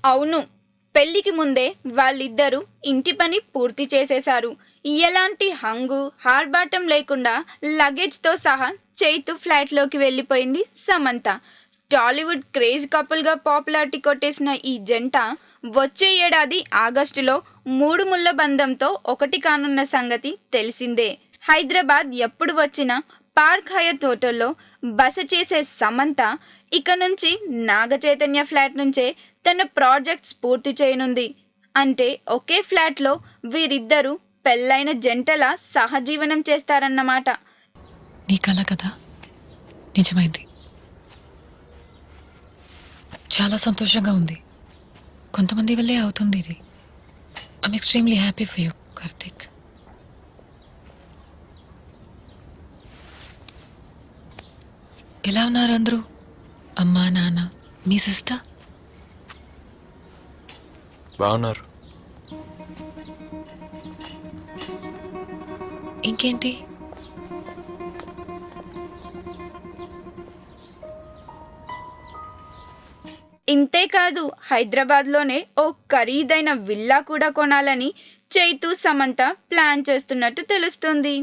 అవును. పెళ్లికి ముందే వాళ్ళిద్దరూ ఇంటి పని పూర్తి చేసేశారు. ఎలాంటి హంగు, ఆర్భాటం లేకుండా లగేజ్‌తో సహా చైతు ఫ్లాట్‌లోకి వెళ్ళిపోయింది సమంత. టాలీవుడ్ క్రేజ్ కపుల్‌గా పాపులారిటీ కొట్టేసిన ఈ జంట వచ్చే ఏడాది ఆగస్టులో మూడు ముళ్ల బంధంతో ఒకటి కానున్న సంగతి తెలిసిందే. హైదరాబాద్ ఎప్పుడు వచ్చినా పార్క్ హయత్ హోటల్లో బస చేసే సమంత ఇక నుంచి నాగచైతన్య ఫ్లాట్ నుంచే తన ప్రాజెక్ట్స్ పూర్తి చేయనుంది. అంటే ఒకే ఫ్లాట్లో వీరిద్దరూ పెళ్ళైన జంటలా సహజీవనం చేస్తారన్నమాట. నీ కల కదా నిజమైంది. చాలా సంతోషంగా ఉంది. కొంతమంది వల్లే అవుతుంది ఇది. I'm extremely happy for you Karthik. ఎలా ఉన్నారు అందరూ? అమ్మా, నాన్న, మీ సిస్టర్? బాగున్నారు. ఇంకేంటి? ఇంతేకాదు హైదరాబాద్లోనే ఓ ఖరీదైన విల్లా కూడా కొనాలని చైతు సమంత ప్లాన్ చేస్తున్నట్టు తెలుస్తుంది.